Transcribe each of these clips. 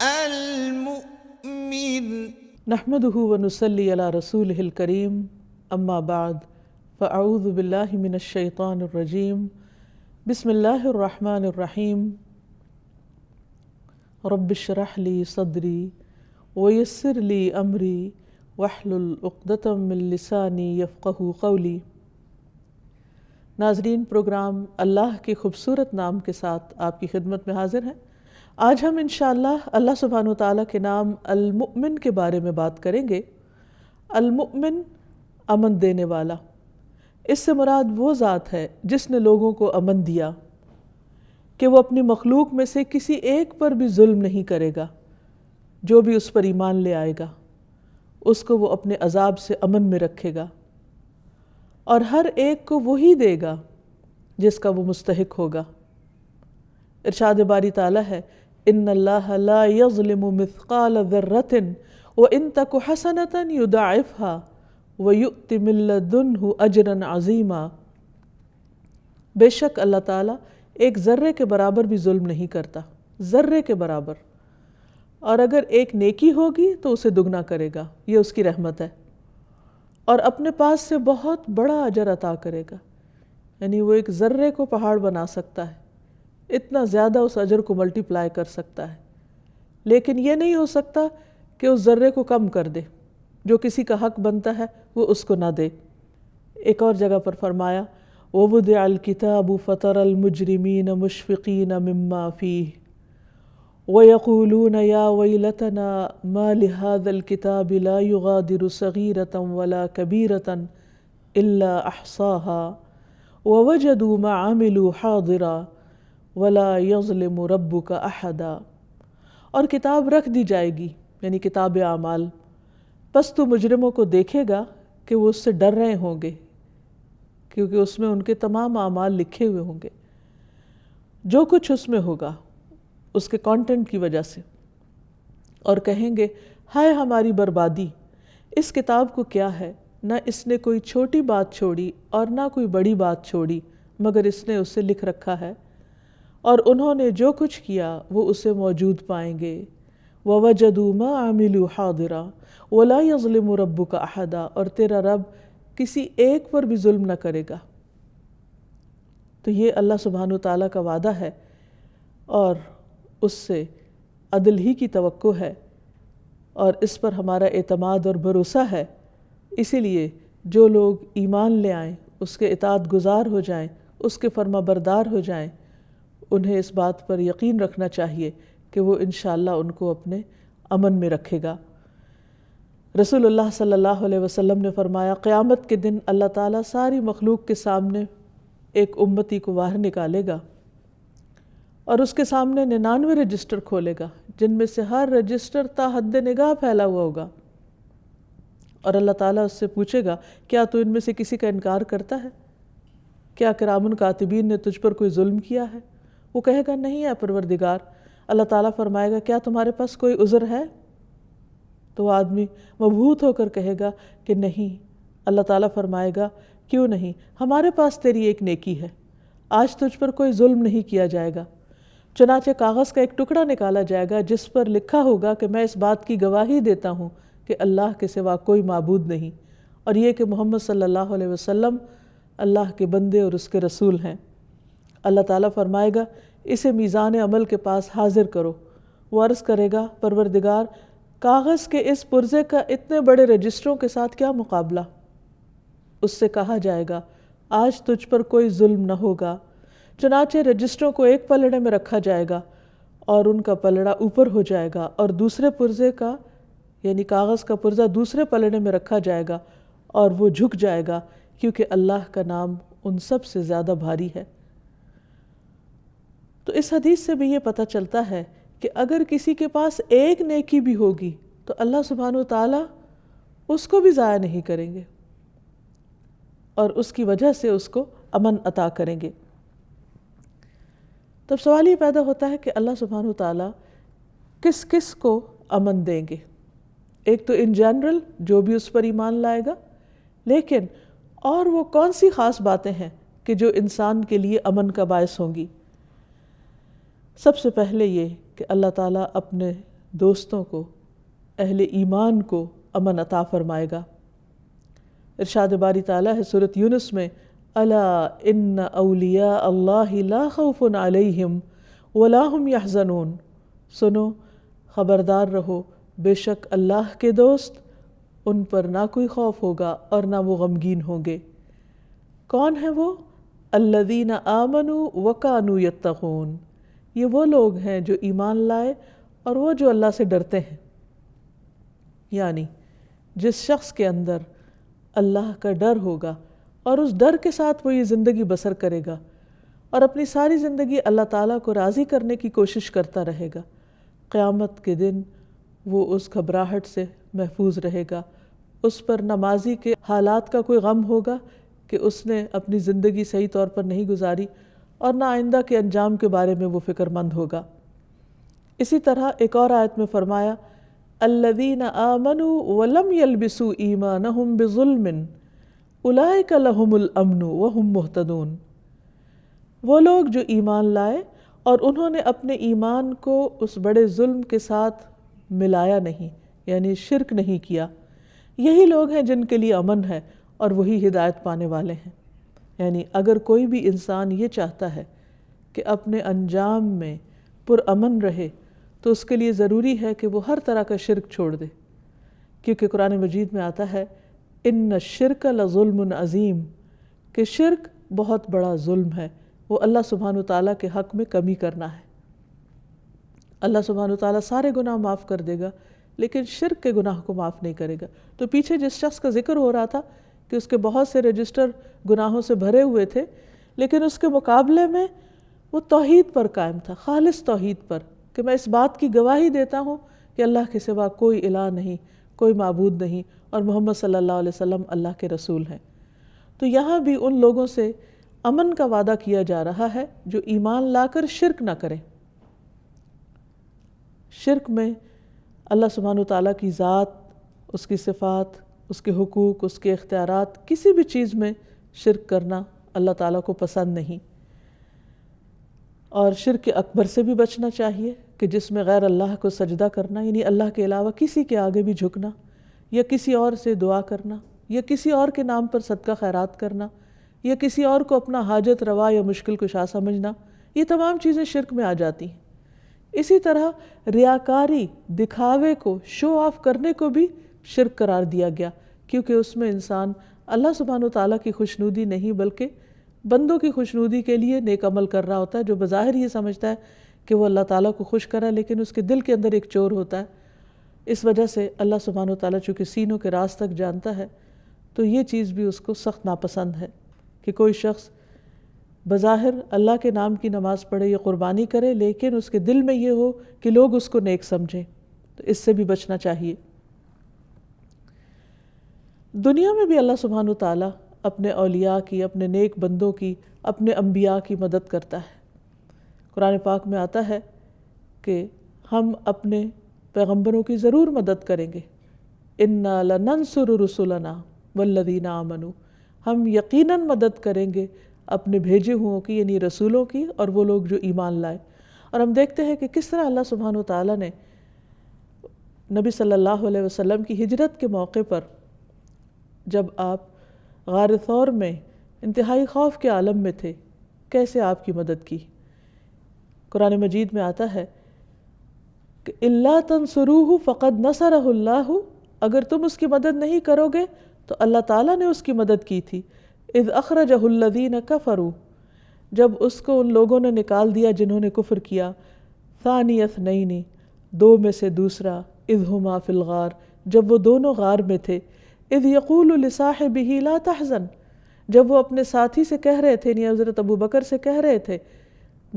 المؤمن نحمده ونصلي على رسوله الكريم اما بعد فاعوذ بالله من الشیطان الرجیم بسم اللہ الرحمن الرحیم رب اشرح لي صدری ويسر لي امری واحلل عقدۃ من لسانی یفقہوا قولی۔ ناظرین، پروگرام اللہ کے خوبصورت نام کے ساتھ آپ کی خدمت میں حاضر ہیں۔ آج ہم انشاءاللہ اللہ سبحانہ وتعالیٰ کے نام المؤمن کے بارے میں بات کریں گے۔ المؤمن، امن دینے والا۔ اس سے مراد وہ ذات ہے جس نے لوگوں کو امن دیا کہ وہ اپنی مخلوق میں سے کسی ایک پر بھی ظلم نہیں کرے گا۔ جو بھی اس پر ایمان لے آئے گا اس کو وہ اپنے عذاب سے امن میں رکھے گا، اور ہر ایک کو وہی دے گا جس کا وہ مستحق ہوگا۔ ارشاد باری تعالیٰ ہے، ان اللہ لا یظلم مثقال ذرۃ وان تک حسنۃ یضاعفها ویؤت من لدنہ اجرا عظیما۔ بے شک اللہ تعالیٰ ایک ذرے کے برابر بھی ظلم نہیں کرتا، ذرے کے برابر، اور اگر ایک نیکی ہوگی تو اسے دگنا کرے گا، یہ اس کی رحمت ہے، اور اپنے پاس سے بہت بڑا اجر عطا کرے گا۔ یعنی وہ ایک ذرے کو پہاڑ بنا سکتا ہے، اتنا زیادہ اس اجر کو ملٹی پلائی کر سکتا ہے، لیکن یہ نہیں ہو سکتا کہ اس ذرے کو کم کر دے، جو کسی کا حق بنتا ہے وہ اس کو نہ دے۔ ایک اور جگہ پر فرمایا، وَوُضِعَ الْكِتَابُ فَتَرَى الْمُجْرِمِينَ مُشْفِقِينَ مِمَّا فِيهِ وَيَقُولُونَ يَا وَيْلَتَنَا مَا لِهَذَا الْكِتَابِ لَا يُغَادِرُ صَغِيرَةً وَلَا كَبِيرَةً إِلَّا أَحْصَاهَا وَوَجَدُوا مَا عَمِلُوا حَاضِرًا وَلَا يَظْلِمُ رَبُّكَ أَحَدًا۔ اور کتاب رکھ دی جائے گی، یعنی کتاب اعمال، پس تو مجرموں کو دیکھے گا کہ وہ اس سے ڈر رہے ہوں گے، کیونکہ اس میں ان کے تمام اعمال لکھے ہوئے ہوں گے، جو کچھ اس میں ہوگا اس کے کانٹینٹ کی وجہ سے، اور کہیں گے ہائے ہماری بربادی، اس کتاب کو کیا ہے، نہ اس نے کوئی چھوٹی بات چھوڑی اور نہ کوئی بڑی بات چھوڑی، مگر اس نے اسے لکھ رکھا ہے، اور انہوں نے جو کچھ کیا وہ اسے موجود پائیں گے۔ وَوَجَدُوا مَا عَمِلُوا حَاضِرًا وَلَا يَظْلِمُ رَبُّكَ أَحَدًا، اور تیرا رب کسی ایک پر بھی ظلم نہ کرے گا۔ تو یہ اللہ سبحانہ وتعالیٰ کا وعدہ ہے، اور اس سے عدل ہی کی توقع ہے، اور اس پر ہمارا اعتماد اور بھروسہ ہے۔ اسی لیے جو لوگ ایمان لے آئیں، اس کے اطاعت گزار ہو جائیں، اس کے فرما بردار ہو جائیں، انہیں اس بات پر یقین رکھنا چاہیے کہ وہ انشاءاللہ ان کو اپنے امن میں رکھے گا۔ رسول اللہ صلی اللہ علیہ وسلم نے فرمایا، قیامت کے دن اللہ تعالیٰ ساری مخلوق کے سامنے ایک امتی کو باہر نکالے گا، اور اس کے سامنے 99 رجسٹر کھولے گا، جن میں سے ہر رجسٹر تا حد نگاہ پھیلا ہوا ہوگا، اور اللہ تعالیٰ اس سے پوچھے گا، کیا تو ان میں سے کسی کا انکار کرتا ہے؟ کیا کرام کاتبین نے تجھ پر کوئی ظلم کیا ہے؟ وہ کہے گا نہیں ہے پروردگار۔ اللہ تعالیٰ فرمائے گا، کیا تمہارے پاس کوئی عذر ہے؟ تو وہ آدمی مبہوت ہو کر کہے گا کہ نہیں۔ اللہ تعالیٰ فرمائے گا، کیوں نہیں؟ ہمارے پاس تیری ایک نیکی ہے، آج تجھ پر کوئی ظلم نہیں کیا جائے گا۔ چنانچہ کاغذ کا ایک ٹکڑا نکالا جائے گا جس پر لکھا ہوگا کہ میں اس بات کی گواہی دیتا ہوں کہ اللہ کے سوا کوئی معبود نہیں، اور یہ کہ محمد صلی اللہ علیہ وسلم اللہ کے بندے اور اس کے رسول ہیں۔ اللہ تعالیٰ فرمائے گا، اسے میزان عمل کے پاس حاضر کرو۔ وہ عرض کرے گا، پروردگار، کاغذ کے اس پرزے کا اتنے بڑے رجسٹروں کے ساتھ کیا مقابلہ؟ اس سے کہا جائے گا، آج تجھ پر کوئی ظلم نہ ہوگا۔ چنانچہ رجسٹروں کو ایک پلڑے میں رکھا جائے گا، اور ان کا پلڑا اوپر ہو جائے گا، اور دوسرے پرزے کا یعنی کاغذ کا پرزہ دوسرے پلڑے میں رکھا جائے گا، اور وہ جھک جائے گا، کیونکہ اللہ کا نام ان سب سے زیادہ بھاری ہے۔ تو اس حدیث سے بھی یہ پتہ چلتا ہے کہ اگر کسی کے پاس ایک نیکی بھی ہوگی تو اللہ سبحانہ وتعالیٰ اس کو بھی ضائع نہیں کریں گے، اور اس کی وجہ سے اس کو امن عطا کریں گے۔ تب سوال یہ پیدا ہوتا ہے کہ اللہ سبحانہ وتعالیٰ کس کس کو امن دیں گے؟ ایک تو ان جنرل جو بھی اس پر ایمان لائے گا، لیکن اور وہ کون سی خاص باتیں ہیں کہ جو انسان کے لیے امن کا باعث ہوں گی؟ سب سے پہلے یہ کہ اللہ تعالیٰ اپنے دوستوں کو، اہل ایمان کو امن عطا فرمائے گا۔ ارشاد باری تعالیٰ ہے سورۃ یونس میں، الا ان اولیاء اللہ لا خوف علیہم ولا هم یحزنون، سنو، خبردار رہو، بے شک اللہ کے دوست، ان پر نہ کوئی خوف ہوگا اور نہ وہ غمگین ہوں گے۔ کون ہیں وہ؟ الذین آمنوا وکانوا یتقون، یہ وہ لوگ ہیں جو ایمان لائے اور وہ جو اللہ سے ڈرتے ہیں۔ یعنی جس شخص کے اندر اللہ کا ڈر ہوگا اور اس ڈر کے ساتھ وہ یہ زندگی بسر کرے گا اور اپنی ساری زندگی اللہ تعالیٰ کو راضی کرنے کی کوشش کرتا رہے گا، قیامت کے دن وہ اس گھبراہٹ سے محفوظ رہے گا۔ اس پر نہ ماضی کے حالات کا کوئی غم ہوگا کہ اس نے اپنی زندگی صحیح طور پر نہیں گزاری، اور نہ آئندہ کے انجام کے بارے میں وہ فکر مند ہوگا۔ اسی طرح ایک اور آیت میں فرمایا، الذین آمنوا ولم یلبسوا ایمانہم بظلم اولئک لہم الامن وہم مہتدون، وہ لوگ جو ایمان لائے اور انہوں نے اپنے ایمان کو اس بڑے ظلم کے ساتھ ملایا نہیں، یعنی شرک نہیں کیا، یہی لوگ ہیں جن کے لیے امن ہے اور وہی ہدایت پانے والے ہیں۔ یعنی اگر کوئی بھی انسان یہ چاہتا ہے کہ اپنے انجام میں پرامن رہے تو اس کے لیے ضروری ہے کہ وہ ہر طرح کا شرک چھوڑ دے، کیونکہ قرآن مجید میں آتا ہے ان الشرک لظلم عظیم، کہ شرک بہت بڑا ظلم ہے، وہ اللہ سبحانہ وتعالیٰ کے حق میں کمی کرنا ہے۔ اللہ سبحانہ وتعالیٰ سارے گناہ معاف کر دے گا لیکن شرک کے گناہ کو معاف نہیں کرے گا۔ تو پیچھے جس شخص کا ذکر ہو رہا تھا کہ اس کے بہت سے رجسٹر گناہوں سے بھرے ہوئے تھے، لیکن اس کے مقابلے میں وہ توحید پر قائم تھا، خالص توحید پر، کہ میں اس بات کی گواہی دیتا ہوں کہ اللہ کے سوا کوئی الہ نہیں، کوئی معبود نہیں، اور محمد صلی اللہ علیہ وسلم اللہ کے رسول ہیں۔ تو یہاں بھی ان لوگوں سے امن کا وعدہ کیا جا رہا ہے جو ایمان لا کر شرک نہ کریں۔ شرک میں اللہ سبحانہ وتعالیٰ کی ذات، اس کی صفات، اس کے حقوق، اس کے اختیارات، کسی بھی چیز میں شرک کرنا اللہ تعالیٰ کو پسند نہیں۔ اور شرک اکبر سے بھی بچنا چاہیے کہ جس میں غیر اللہ کو سجدہ کرنا، یعنی اللہ کے علاوہ کسی کے آگے بھی جھکنا، یا کسی اور سے دعا کرنا، یا کسی اور کے نام پر صدقہ خیرات کرنا، یا کسی اور کو اپنا حاجت روا یا مشکل کشا سمجھنا، یہ تمام چیزیں شرک میں آ جاتی ہیں۔ اسی طرح ریاکاری، دکھاوے کو، شو آف کرنے کو بھی شرک قرار دیا گیا، کیونکہ اس میں انسان اللہ سبحانہ وتعالیٰ کی خوشنودی نہیں بلکہ بندوں کی خوشنودی کے لیے نیک عمل کر رہا ہوتا ہے، جو بظاہر یہ سمجھتا ہے کہ وہ اللہ تعالیٰ کو خوش کرا، لیکن اس کے دل کے اندر ایک چور ہوتا ہے۔ اس وجہ سے اللہ سبحانہ وتعالیٰ چونکہ سینوں کے راز تک جانتا ہے، تو یہ چیز بھی اس کو سخت ناپسند ہے کہ کوئی شخص بظاہر اللہ کے نام کی نماز پڑھے یا قربانی کرے، لیکن اس کے دل میں یہ ہو کہ لوگ اس کو نیک سمجھیں، تو اس سے بھی بچنا چاہیے۔ دنیا میں بھی اللہ سبحانہ وتعالیٰ اپنے اولیاء کی، اپنے نیک بندوں کی، اپنے انبیاء کی مدد کرتا ہے۔ قرآن پاک میں آتا ہے کہ ہم اپنے پیغمبروں کی ضرور مدد کریں گے، اِنَّا لَنَنْصُرُ رُسُلَنَا وَالَّذِينَ آمَنُوا، ہم یقیناً مدد کریں گے اپنے بھیجے ہوں کی، یعنی رسولوں کی، اور وہ لوگ جو ایمان لائے۔ اور ہم دیکھتے ہیں کہ کس طرح اللہ سبحانہ وتعالیٰ نے نبی صلی اللہ علیہ وسلم کی ہجرت کے موقع پر، جب آپ غار ثور میں انتہائی خوف کے عالم میں تھے، کیسے آپ کی مدد کی۔ قرآن مجید میں آتا ہے کہ اِلَّا تَنْصُرُوهُ فَقَدْ نَصَرَهُ اللَّهُ، اگر تم اس کی مدد نہیں کرو گے تو اللہ تعالیٰ نے اس کی مدد کی تھی۔ اِذْ أَخْرَجَهُ الَّذِينَ كَفَرُوا، جب اس کو ان لوگوں نے نکال دیا جنہوں نے کفر کیا، ثَانِيَ اثْنَيْنِ، دو میں سے دوسرا، اِذْ هُمَا فِي الْغَارِ، جب وہ دونوں غار میں تھے، اِذْ يَقُولُ لِصَاحِبِهِ لَا تَحْزَنْ، جب وہ اپنے ساتھی سے کہہ رہے تھے، یعنی حضرت ابو بکر سے کہہ رہے تھے،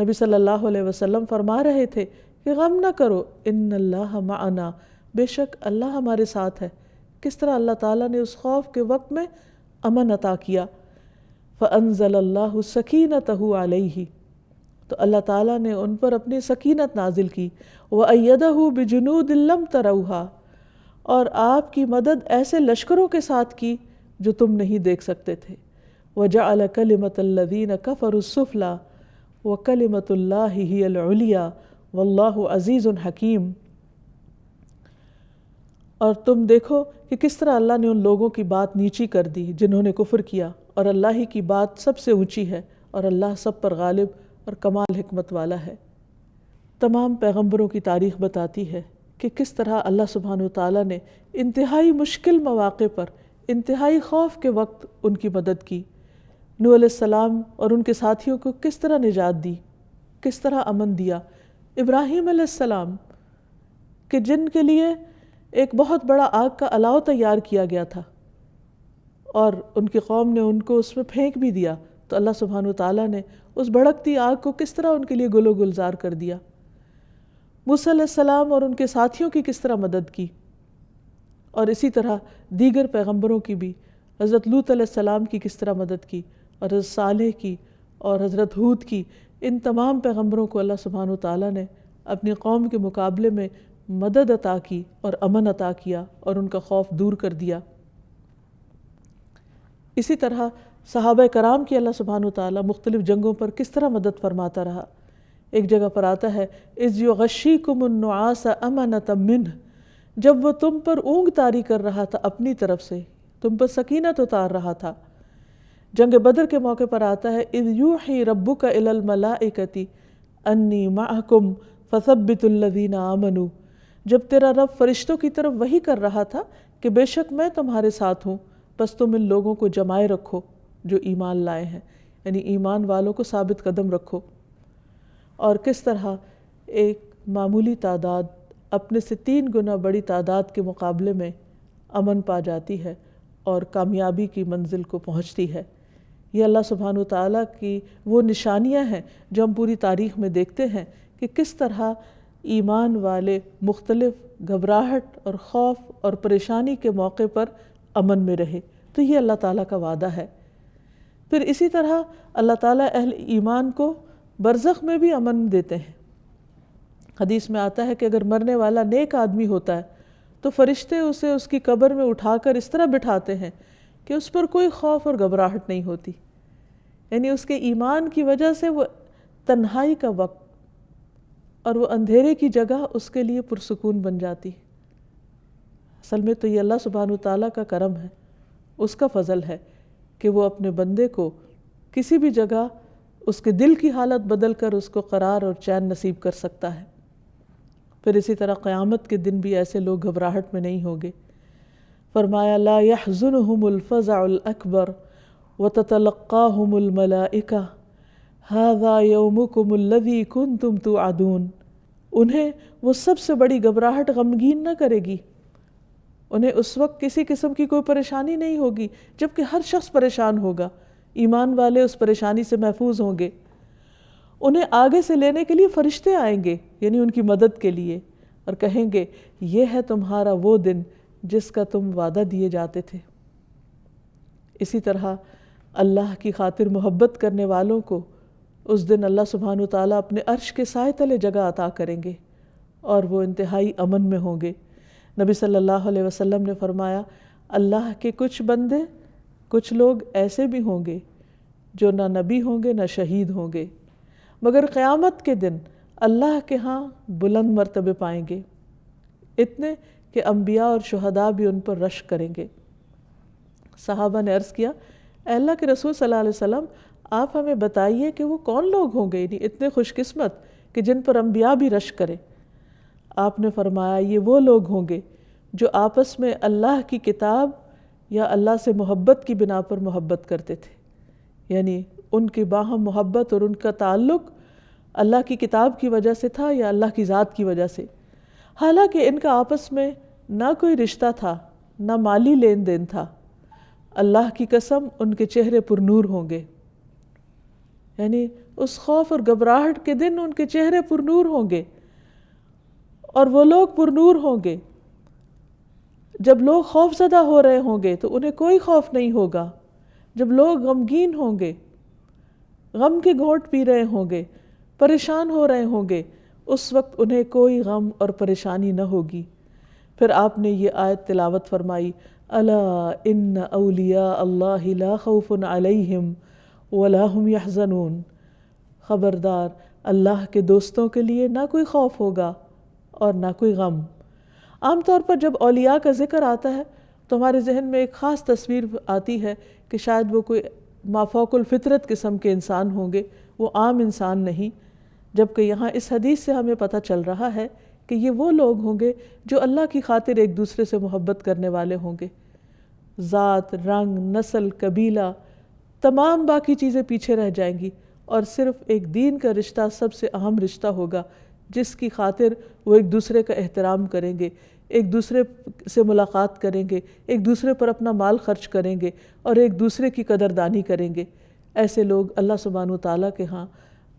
نبی صلی اللہ علیہ وسلم فرما رہے تھے کہ غم نہ کرو، ان اللہ معنا، بے شک اللہ ہمارے ساتھ ہے۔ کس طرح اللہ تعالیٰ نے اس خوف کے وقت میں امن عطا کیا۔ فَأَنزَلَ اللَّهُ سَكِينَتَهُ عَلَيْهِ، تو اللہ تعالیٰ نے ان پر اپنی سکینت نازل کی۔ وَأَيَّدَهُ بِجُنُودٍ لَمْ تَرَوْهَا، اور آپ کی مدد ایسے لشکروں کے ساتھ کی جو تم نہیں دیکھ سکتے تھے۔ وَجَعَلَ كَلِمَةَ الَّذِينَ كَفَرُوا السُّفْلَىٰ وَكَلِمَةُ اللَّهِ هِيَ الْعُلْيَا وَاللَّهُ عَزِيزٌ حَكِيمٌ، اور تم دیکھو کہ کس طرح اللہ نے ان لوگوں کی بات نیچی کر دی جنہوں نے کفر کیا، اور اللہ ہی کی بات سب سے اونچی ہے، اور اللہ سب پر غالب اور کمال حکمت والا ہے۔ تمام پیغمبروں کی تاریخ بتاتی ہے کہ کس طرح اللہ سبحانہ وتعالیٰ نے انتہائی مشکل مواقع پر، انتہائی خوف کے وقت ان کی مدد کی۔ نوح علیہ السلام اور ان کے ساتھیوں کو کس طرح نجات دی، کس طرح امن دیا۔ ابراہیم علیہ السلام کہ جن کے لیے ایک بہت بڑا آگ کا الاؤ تیار کیا گیا تھا اور ان کی قوم نے ان کو اس میں پھینک بھی دیا، تو اللہ سبحانہ وتعالیٰ نے اس بھڑکتی آگ کو کس طرح ان کے لیے گل و گلزار کر دیا۔ موسیٰ علیہ السلام اور ان کے ساتھیوں کی کس طرح مدد کی، اور اسی طرح دیگر پیغمبروں کی بھی، حضرت لوط علیہ السلام کی کس طرح مدد کی، اور حضرت صالح کی اور حضرت ہود کی۔ ان تمام پیغمبروں کو اللہ سبحانہ وتعالیٰ نے اپنی قوم کے مقابلے میں مدد عطا کی اور امن عطا کیا اور ان کا خوف دور کر دیا۔ اسی طرح صحابہ کرام کی اللہ سبحانہ وتعالیٰ مختلف جنگوں پر کس طرح مدد فرماتا رہا۔ ایک جگہ پر آتا ہے اذ یغشیکم النعاس امنۃ منہ، جب وہ تم پر اونگ طاری کر رہا تھا اپنی طرف سے، تم پر سکینت اتار رہا تھا۔ جنگ بدر کے موقع پر آتا ہے اذ یوحی ربک الی الملائکۃ انی معکم فثبتوا الذین آمنوا، جب تیرا رب فرشتوں کی طرف وحی کر رہا تھا کہ بے شک میں تمہارے ساتھ ہوں، بس تم ان لوگوں کو جمائے رکھو جو ایمان لائے ہیں، یعنی ایمان والوں کو ثابت قدم رکھو۔ اور کس طرح ایک معمولی تعداد اپنے سے 3 گنا بڑی تعداد کے مقابلے میں امن پا جاتی ہے اور کامیابی کی منزل کو پہنچتی ہے۔ یہ اللہ سبحانہ وتعالیٰ کی وہ نشانیاں ہیں جو ہم پوری تاریخ میں دیکھتے ہیں کہ کس طرح ایمان والے مختلف گھبراہٹ اور خوف اور پریشانی کے موقع پر امن میں رہے۔ تو یہ اللہ تعالیٰ کا وعدہ ہے۔ پھر اسی طرح اللہ تعالیٰ اہل ایمان کو برزخ میں بھی امن دیتے ہیں۔ حدیث میں آتا ہے کہ اگر مرنے والا نیک آدمی ہوتا ہے تو فرشتے اسے اس کی قبر میں اٹھا کر اس طرح بٹھاتے ہیں کہ اس پر کوئی خوف اور گھبراہٹ نہیں ہوتی، یعنی اس کے ایمان کی وجہ سے وہ تنہائی کا وقت اور وہ اندھیرے کی جگہ اس کے لیے پرسکون بن جاتی ہے۔ اصل میں تو یہ اللہ سبحانہ وتعالیٰ کا کرم ہے، اس کا فضل ہے کہ وہ اپنے بندے کو کسی بھی جگہ اس کے دل کی حالت بدل کر اس کو قرار اور چین نصیب کر سکتا ہے۔ پھر اسی طرح قیامت کے دن بھی ایسے لوگ گھبراہٹ میں نہیں ہوں گے۔ فرمایا لا يحزنهم الفزع الأكبر وتتلقاهم الملائكة هذا يومكم الذي كنتم توعدون، انہیں وہ سب سے بڑی گھبراہٹ غمگین نہ کرے گی، انہیں اس وقت کسی قسم کی کوئی پریشانی نہیں ہوگی، جبکہ ہر شخص پریشان ہوگا، ایمان والے اس پریشانی سے محفوظ ہوں گے۔ انہیں آگے سے لینے کے لیے فرشتے آئیں گے، یعنی ان کی مدد کے لیے، اور کہیں گے یہ ہے تمہارا وہ دن جس کا تم وعدہ دیے جاتے تھے۔ اسی طرح اللہ کی خاطر محبت کرنے والوں کو اس دن اللہ سبحانہ وتعالیٰ اپنے عرش کے سائے تلے جگہ عطا کریں گے اور وہ انتہائی امن میں ہوں گے۔ نبی صلی اللہ علیہ وسلم نے فرمایا اللہ کے کچھ بندے، کچھ لوگ ایسے بھی ہوں گے جو نہ نبی ہوں گے نہ شہید ہوں گے، مگر قیامت کے دن اللہ کے ہاں بلند مرتبے پائیں گے، اتنے کہ انبیاء اور شہداء بھی ان پر رشک کریں گے۔ صحابہ نے عرض کیا اے اللہ کے رسول صلی اللہ علیہ وسلم، آپ ہمیں بتائیے کہ وہ کون لوگ ہوں گے، یعنی اتنے خوش قسمت کہ جن پر انبیاء بھی رشک کریں۔ آپ نے فرمایا یہ وہ لوگ ہوں گے جو آپس میں اللہ کی کتاب یا اللہ سے محبت کی بنا پر محبت کرتے تھے، یعنی ان کی باہم محبت اور ان کا تعلق اللہ کی کتاب کی وجہ سے تھا یا اللہ کی ذات کی وجہ سے، حالانکہ ان کا آپس میں نہ کوئی رشتہ تھا نہ مالی لین دین تھا۔ اللہ کی قسم ان کے چہرے پر نور ہوں گے، یعنی اس خوف اور گھبراہٹ کے دن ان کے چہرے پر نور ہوں گے، اور وہ لوگ پر نور ہوں گے۔ جب لوگ خوف زدہ ہو رہے ہوں گے تو انہیں کوئی خوف نہیں ہوگا، جب لوگ غمگین ہوں گے، غم کے گھونٹ پی رہے ہوں گے، پریشان ہو رہے ہوں گے، اس وقت انہیں کوئی غم اور پریشانی نہ ہوگی۔ پھر آپ نے یہ آیت تلاوت فرمائی الا ان اولیاء اللہ لا خوف علیہم ولا هم يحزنون، خبردار اللہ کے دوستوں کے لیے نہ کوئی خوف ہوگا اور نہ کوئی غم۔ عام طور پر جب اولیاء کا ذکر آتا ہے تو ہمارے ذہن میں ایک خاص تصویر آتی ہے کہ شاید وہ کوئی مافوق الفطرت قسم کے انسان ہوں گے، وہ عام انسان نہیں، جبکہ یہاں اس حدیث سے ہمیں پتہ چل رہا ہے کہ یہ وہ لوگ ہوں گے جو اللہ کی خاطر ایک دوسرے سے محبت کرنے والے ہوں گے۔ ذات، رنگ، نسل، قبیلہ، تمام باقی چیزیں پیچھے رہ جائیں گی، اور صرف ایک دین کا رشتہ سب سے اہم رشتہ ہوگا جس کی خاطر وہ ایک دوسرے کا احترام کریں گے، ایک دوسرے سے ملاقات کریں گے، ایک دوسرے پر اپنا مال خرچ کریں گے اور ایک دوسرے کی قدردانی کریں گے۔ ایسے لوگ اللہ سبحانہ وتعالیٰ کے ہاں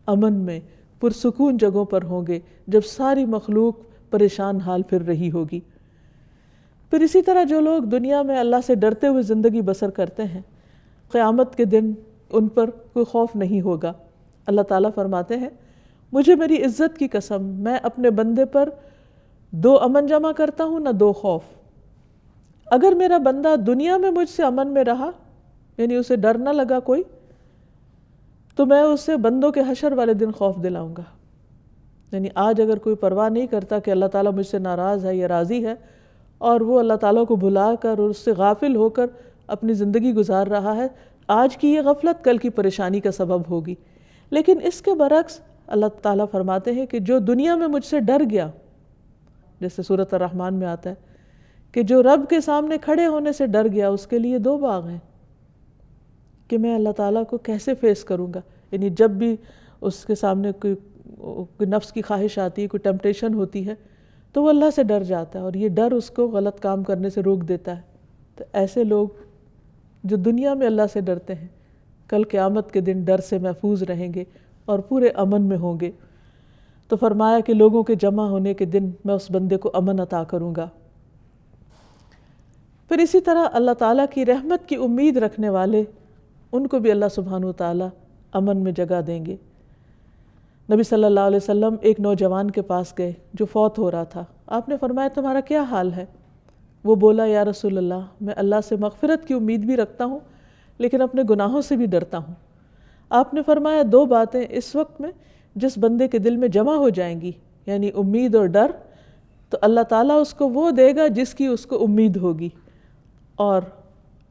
امن میں پرسکون جگہوں پر ہوں گے جب ساری مخلوق پریشان حال پھر رہی ہوگی۔ پھر اسی طرح جو لوگ دنیا میں اللہ سے ڈرتے ہوئے زندگی بسر کرتے ہیں، قیامت کے دن ان پر کوئی خوف نہیں ہوگا۔ اللہ تعالیٰ فرماتے ہیں، مجھے میری عزت کی قسم، میں اپنے بندے پر 2 امن جمع کرتا ہوں، نہ 2 خوف۔ اگر میرا بندہ دنیا میں مجھ سے امن میں رہا، یعنی اسے ڈر نہ لگا کوئی، تو میں اسے بندوں کے حشر والے دن خوف دلاؤں گا۔ یعنی آج اگر کوئی پرواہ نہیں کرتا کہ اللہ تعالیٰ مجھ سے ناراض ہے یا راضی ہے، اور وہ اللہ تعالیٰ کو بھلا کر اور اس سے غافل ہو کر اپنی زندگی گزار رہا ہے، آج کی یہ غفلت کل کی پریشانی کا سبب ہوگی۔ لیکن اس کے برعکس اللہ تعالیٰ فرماتے ہیں کہ جو دنیا میں مجھ سے ڈر گیا، جیسے سورۃ الرحمن میں آتا ہے کہ جو رب کے سامنے کھڑے ہونے سے ڈر گیا، اس کے لیے 2 باغ ہیں کہ میں اللہ تعالیٰ کو کیسے فیس کروں گا۔ یعنی جب بھی اس کے سامنے کوئی نفس کی خواہش آتی ہے، کوئی ٹیمپٹیشن ہوتی ہے، تو وہ اللہ سے ڈر جاتا ہے، اور یہ ڈر اس کو غلط کام کرنے سے روک دیتا ہے۔ تو ایسے لوگ جو دنیا میں اللہ سے ڈرتے ہیں، کل قیامت کے دن ڈر سے محفوظ رہیں گے اور پورے امن میں ہوں گے۔ تو فرمایا کہ لوگوں کے جمع ہونے کے دن میں اس بندے کو امن عطا کروں گا۔ پھر اسی طرح اللہ تعالیٰ کی رحمت کی امید رکھنے والے، ان کو بھی اللہ سبحانہ وتعالیٰ امن میں جگہ دیں گے۔ نبی صلی اللہ علیہ وسلم ایک نوجوان کے پاس گئے جو فوت ہو رہا تھا۔ آپ نے فرمایا، تمہارا کیا حال ہے؟ وہ بولا، یا رسول اللہ، میں اللہ سے مغفرت کی امید بھی رکھتا ہوں لیکن اپنے گناہوں سے بھی ڈرتا ہوں۔ آپ نے فرمایا، 2 باتیں اس وقت میں جس بندے کے دل میں جمع ہو جائیں گی، یعنی امید اور ڈر، تو اللہ تعالیٰ اس کو وہ دے گا جس کی اس کو امید ہوگی، اور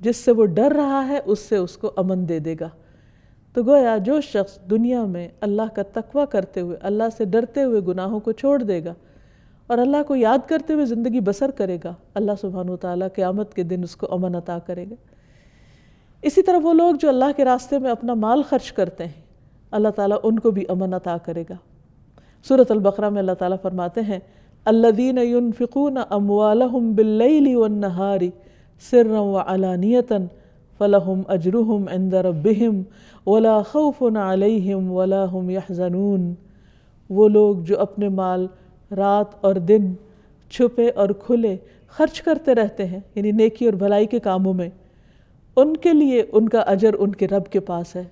جس سے وہ ڈر رہا ہے اس سے اس کو امن دے دے گا۔ تو گویا جو شخص دنیا میں اللہ کا تقوی کرتے ہوئے، اللہ سے ڈرتے ہوئے گناہوں کو چھوڑ دے گا اور اللہ کو یاد کرتے ہوئے زندگی بسر کرے گا، اللہ سبحانہ وتعالیٰ قیامت کے دن اس کو امن عطا کرے گا۔ اسی طرح وہ لوگ جو اللہ کے راستے میں اپنا مال خرچ کرتے ہیں، اللہ تعالیٰ ان کو بھی امن عطا کرے گا۔ سورۃ البقرہ میں اللہ تعالیٰ فرماتے ہیں، الذین ينفقون اموالهم باللیل والنہار سرا وعلانیۃ فلہم اجرہم عند ربہم ولا خوف علیہم ولا ہم یحزنون۔ وہ لوگ جو اپنے مال رات اور دن، چھپے اور کھلے خرچ کرتے رہتے ہیں، یعنی نیکی اور بھلائی کے کاموں میں، ان کے لیے ان کا اجر ان کے رب کے پاس ہے،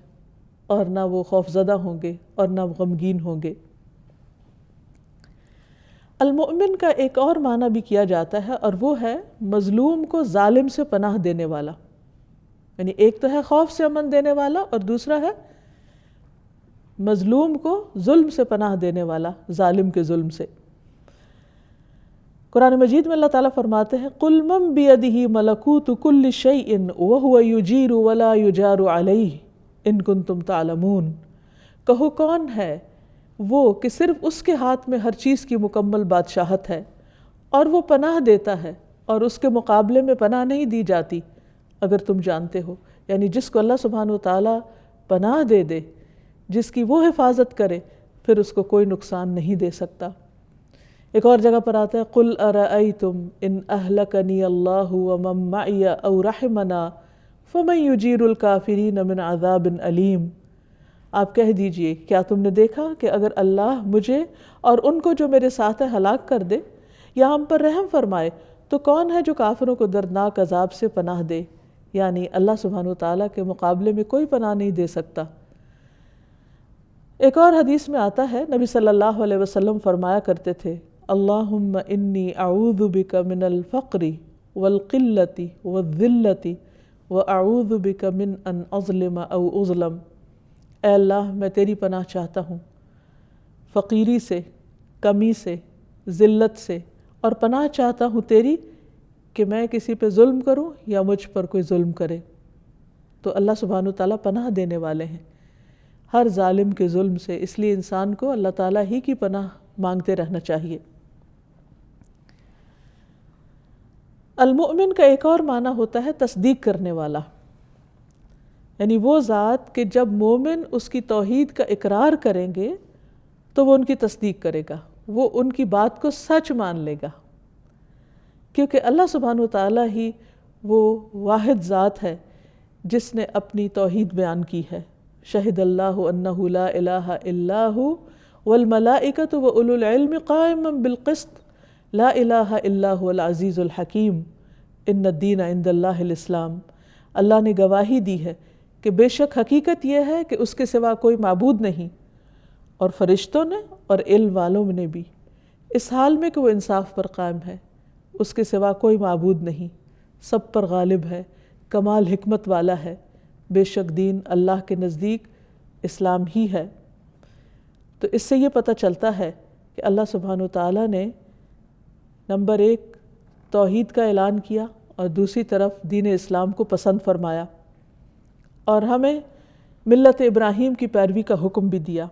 اور نہ وہ خوف زدہ ہوں گے اور نہ غمگین ہوں گے۔ المؤمن کا ایک اور معنی بھی کیا جاتا ہے، اور وہ ہے مظلوم کو ظالم سے پناہ دینے والا۔ یعنی ایک تو ہے خوف سے امن دینے والا، اور دوسرا ہے مظلوم کو ظلم سے پناہ دینے والا، ظالم کے ظلم سے۔ قرآن مجید میں اللہ تعالیٰ فرماتے ہیں، قُلْ مَنْ بِيَدِهِ مَلَكُوتُ كُلِّ شَيْءٍ وَهُوَ يُجِيرُ وَلَا يُجَارُ عَلَيْهِ إِن كُنتُمْ تَعْلَمُونَ۔ کہو کون ہے وہ کہ صرف اس کے ہاتھ میں ہر چیز کی مکمل بادشاہت ہے، اور وہ پناہ دیتا ہے اور اس کے مقابلے میں پناہ نہیں دی جاتی، اگر تم جانتے ہو۔ یعنی جس کو اللہ سبحانہ وتعالیٰ پناہ دے دے، جس کی وہ حفاظت کرے، پھر اس کو کوئی نقصان نہیں دے سکتا۔ ایک اور جگہ پر آتا ہے، قُلْ أَرَأَيْتُمْ إِنْ أَهْلَكَنِيَ اللَّهُ وَمَن مَّعِيَ أَوْ رَحِمَنَا فَمَن يُجِيرُ الْكَافِرِينَ مِنْ عَذَابٍ أَلِيمٍ۔ آپ کہہ دیجئے، کیا تم نے دیکھا کہ اگر اللہ مجھے اور ان کو جو میرے ساتھ ہے ہلاک کر دے یا ہم پر رحم فرمائے، تو کون ہے جو کافروں کو دردناک عذاب سے پناہ دے؟ یعنی اللہ سبحانہ وتعالیٰ کے مقابلے میں کوئی پناہ نہیں دے سکتا۔ ایک اور حدیث میں آتا ہے، نبی صلی اللہ علیہ وسلم فرمایا کرتے تھے، اللہم انی اعوذ بک من الفقر والقلۃ والذلۃ واعوذ بک من ان اظلم او اظلم۔ اے اللہ، میں تیری پناہ چاہتا ہوں فقیری سے، کمی سے، ذلت سے اور پناہ چاہتا ہوں تیری کہ میں کسی پہ ظلم کروں یا مجھ پر کوئی ظلم کرے۔ تو اللہ سبحانہ وتعالیٰ پناہ دینے والے ہیں ہر ظالم کے ظلم سے، اس لیے انسان کو اللہ تعالیٰ ہی کی پناہ مانگتے رہنا چاہیے۔ المؤمن کا ایک اور معنی ہوتا ہے تصدیق کرنے والا، یعنی وہ ذات کہ جب مومن اس کی توحید کا اقرار کریں گے تو وہ ان کی تصدیق کرے گا، وہ ان کی بات کو سچ مان لے گا، کیونکہ اللہ سبحانہ وتعالیٰ ہی وہ واحد ذات ہے جس نے اپنی توحید بیان کی ہے۔ شہد اللہ انہ لا الہ الا ہو والملائکۃ واولو العلم قائما بالقسط لا الہ الا هو العزیز الحکیم ان الدین عند اللہ الاسلام۔ اللہ نے گواہی دی ہے کہ بے شک حقیقت یہ ہے کہ اس کے سوا کوئی معبود نہیں، اور فرشتوں نے اور علم والوں نے بھی، اس حال میں کہ وہ انصاف پر قائم ہے، اس کے سوا کوئی معبود نہیں، سب پر غالب ہے، کمال حکمت والا ہے، بے شک دین اللہ کے نزدیک اسلام ہی ہے۔ تو اس سے یہ پتہ چلتا ہے کہ اللہ سبحانہ وتعالیٰ نے نمبر 1 توحید کا اعلان کیا اور دوسری طرف دین اسلام کو پسند فرمایا، اور ہمیں ملت ابراہیم کی پیروی کا حکم بھی دیا۔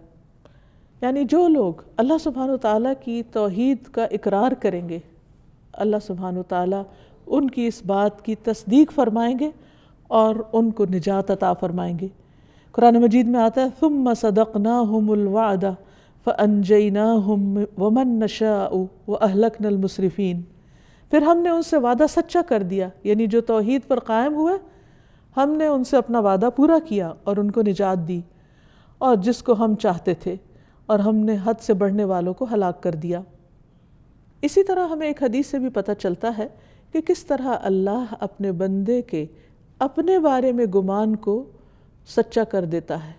یعنی جو لوگ اللہ سبحانہ وتعالیٰ کی توحید کا اقرار کریں گے، اللہ سبحانہ وتعالیٰ ان کی اس بات کی تصدیق فرمائیں گے اور ان کو نجات عطا فرمائیں گے۔ قرآن مجید میں آتا ہے ثم صدقناہم الوعد فانجیناہم ومن نشاء واہلکنا المسرفین۔ پھر ہم نے ان سے وعدہ سچا کر دیا، یعنی جو توحید پر قائم ہوئے ہم نے ان سے اپنا وعدہ پورا کیا اور ان کو نجات دی، اور جس کو ہم چاہتے تھے، اور ہم نے حد سے بڑھنے والوں کو ہلاک کر دیا۔ اسی طرح ہمیں ایک حدیث سے بھی پتہ چلتا ہے کہ کس طرح اللہ اپنے بندے کے اپنے بارے میں گمان کو سچا کر دیتا ہے۔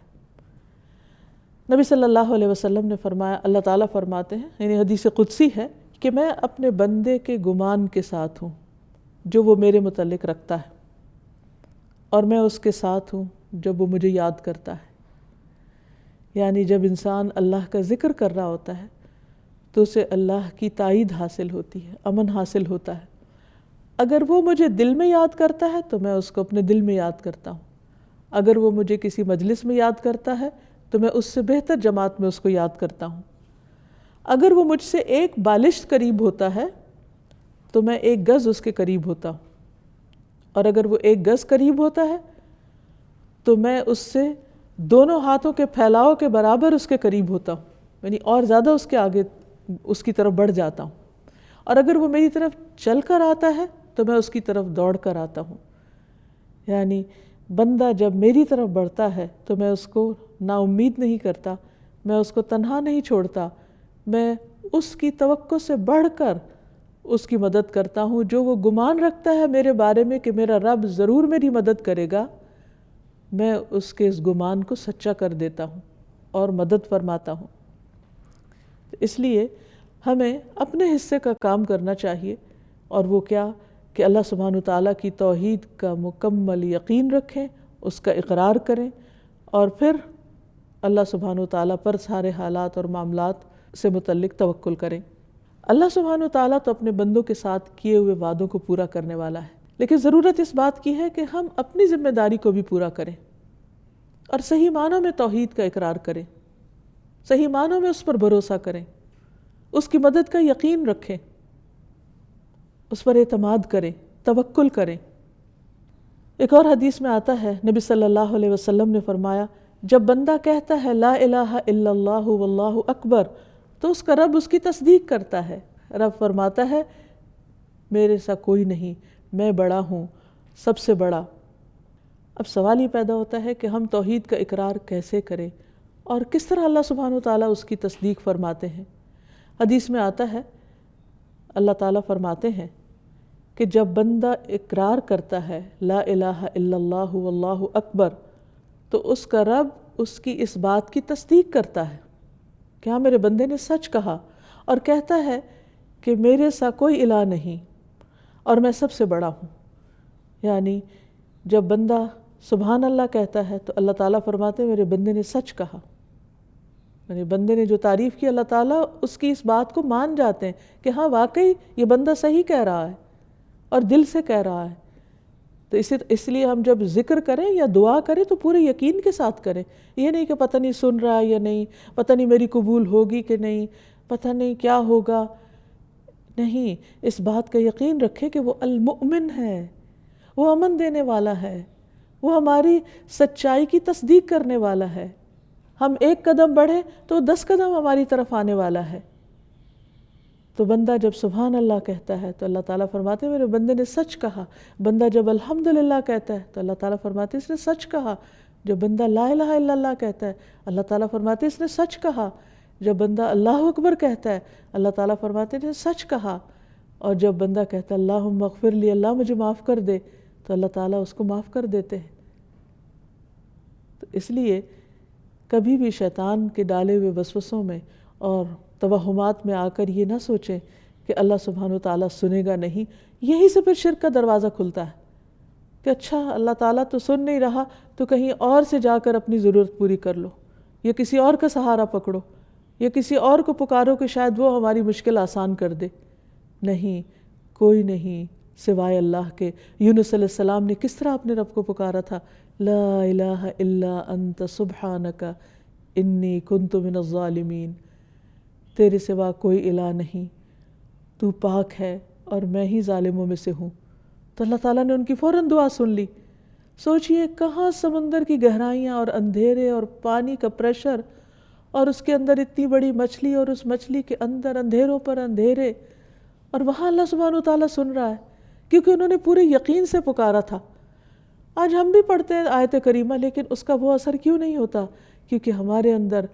نبی صلی اللہ علیہ وسلم نے فرمایا، اللہ تعالیٰ فرماتے ہیں، یعنی حدیث قدسی ہے کہ میں اپنے بندے کے گمان کے ساتھ ہوں جو وہ میرے متعلق رکھتا ہے، اور میں اس کے ساتھ ہوں جب وہ مجھے یاد کرتا ہے۔ یعنی جب انسان اللہ کا ذکر کر رہا ہوتا ہے تو اسے اللہ کی تائید حاصل ہوتی ہے، امن حاصل ہوتا ہے۔ اگر وہ مجھے دل میں یاد کرتا ہے تو میں اس کو اپنے دل میں یاد کرتا ہوں، اگر وہ مجھے کسی مجلس میں یاد کرتا ہے تو میں اس سے بہتر جماعت میں اس کو یاد کرتا ہوں۔ اگر وہ مجھ سے ایک بالشت قریب ہوتا ہے تو میں 1 گز اس کے قریب ہوتا ہوں، اور اگر وہ 1 گز قریب ہوتا ہے تو میں اس سے دونوں ہاتھوں کے پھیلاؤ کے برابر اس کے قریب ہوتا ہوں، یعنی اور زیادہ اس کے آگے اس کی طرف بڑھ جاتا ہوں، اور اگر وہ میری طرف چل کر آتا ہے تو میں اس کی طرف دوڑ کر آتا ہوں۔ یعنی بندہ جب میری طرف بڑھتا ہے تو میں اس کو نا امید نہیں کرتا، میں اس کو تنہا نہیں چھوڑتا، میں اس کی توقع سے بڑھ کر اس کی مدد کرتا ہوں۔ جو وہ گمان رکھتا ہے میرے بارے میں کہ میرا رب ضرور میری مدد کرے گا، میں اس کے اس گمان کو سچا کر دیتا ہوں اور مدد فرماتا ہوں۔ اس لیے ہمیں اپنے حصے کا کام کرنا چاہیے، اور وہ کیا کہ اللہ سبحانہ وتعالیٰ کی توحید کا مکمل یقین رکھیں، اس کا اقرار کریں، اور پھر اللہ سبحانہ وتعالیٰ پر سارے حالات اور معاملات سے متعلق توکل کریں۔ اللہ سبحانہ وتعالیٰ تو اپنے بندوں کے ساتھ کیے ہوئے وعدوں کو پورا کرنے والا ہے، لیکن ضرورت اس بات کی ہے کہ ہم اپنی ذمہ داری کو بھی پورا کریں اور صحیح معنوں میں توحید کا اقرار کریں، صحیح معنوں میں اس پر بھروسہ کریں، اس کی مدد کا یقین رکھیں، اس پر اعتماد کریں، توکل کریں۔ ایک اور حدیث میں آتا ہے، نبی صلی اللہ علیہ وسلم نے فرمایا، جب بندہ کہتا ہے لا الہ الا اللہ واللہ اکبر تو اس کا رب اس کی تصدیق کرتا ہے۔ رب فرماتا ہے میرے سا کوئی نہیں، میں بڑا ہوں، سب سے بڑا۔ اب سوال یہ پیدا ہوتا ہے کہ ہم توحید کا اقرار کیسے کریں اور کس طرح اللہ سبحانہ وتعالیٰ اس کی تصدیق فرماتے ہیں۔ حدیث میں آتا ہے، اللہ تعالیٰ فرماتے ہیں کہ جب بندہ اقرار کرتا ہے لا الہ الا اللہ واللہ اکبر تو اس کا رب اس کی اس بات کی تصدیق کرتا ہے کہ ہاں میرے بندے نے سچ کہا، اور کہتا ہے کہ میرے سا کوئی الہ نہیں اور میں سب سے بڑا ہوں۔ یعنی جب بندہ سبحان اللہ کہتا ہے تو اللہ تعالیٰ فرماتے ہیں میرے بندے نے سچ کہا۔ یعنی بندے نے جو تعریف کی اللہ تعالیٰ اس کی اس بات کو مان جاتے ہیں کہ ہاں واقعی یہ بندہ صحیح کہہ رہا ہے اور دل سے کہہ رہا ہے. تو اس لیے ہم جب ذکر کریں یا دعا کریں تو پورے یقین کے ساتھ کریں. یہ نہیں کہ پتہ نہیں سن رہا ہے یا نہیں، پتہ نہیں میری قبول ہوگی کہ نہیں، پتہ نہیں کیا ہوگا. نہیں، اس بات کا یقین رکھے کہ وہ المؤمن ہے، وہ امن دینے والا ہے، وہ ہماری سچائی کی تصدیق کرنے والا ہے. ہم ایک قدم بڑھے تو 10 قدم ہماری طرف آنے والا ہے. تو بندہ جب سبحان اللہ کہتا ہے تو اللہ تعالیٰ فرماتے ہیں میرے بندے نے سچ کہا. بندہ جب الحمدللہ کہتا ہے تو اللہ تعالیٰ فرماتے ہیں اس نے سچ کہا. جب بندہ لا الہ الا اللہ کہتا ہے اللہ تعالیٰ فرماتے ہیں اس نے سچ کہا. جب بندہ اللہ اکبر کہتا ہے اللہ تعالیٰ فرماتے ہیں اس نے سچ کہا. اور جب بندہ کہتا ہے اللہم اغفر لی، اللہ مجھے معاف کر دے، تو اللہ تعالیٰ اس کو معاف کر دیتے ہیں. تو اس لیے کبھی بھی شیطان کے ڈالے ہوئے وسوسوں میں اور توہمات میں آ کر یہ نہ سوچیں کہ اللہ سبحانہ وتعالیٰ سنے گا نہیں. یہی سے پھر شرک کا دروازہ کھلتا ہے کہ اچھا اللہ تعالیٰ تو سن نہیں رہا تو کہیں اور سے جا کر اپنی ضرورت پوری کر لو، یا کسی اور کا سہارا پکڑو، یا کسی اور کو پکارو کہ شاید وہ ہماری مشکل آسان کر دے. نہیں، کوئی نہیں سوائے اللہ کے. یونس علیہ السلام نے کس طرح اپنے رب کو پکارا تھا، لا الہ الا انت سبحانک انی کنت من الظالمین. تیرے سوا کوئی الہ نہیں، تو پاک ہے اور میں ہی ظالموں میں سے ہوں. تو اللہ تعالیٰ نے ان کی فوراً دعا سن لی. سوچئے کہاں سمندر کی گہرائیاں اور اندھیرے اور پانی کا پریشر، اور اس کے اندر اتنی بڑی مچھلی اور اس مچھلی کے اندر اندھیروں پر اندھیرے، اور وہاں اللہ سبحانہ وتعالیٰ سن رہا ہے کیونکہ انہوں نے پورے یقین سے پکارا تھا. آج ہم بھی پڑھتے ہیں آیت کریمہ لیکن اس کا وہ اثر کیوں نہیں ہوتا؟ کیونکہ ہمارے اندر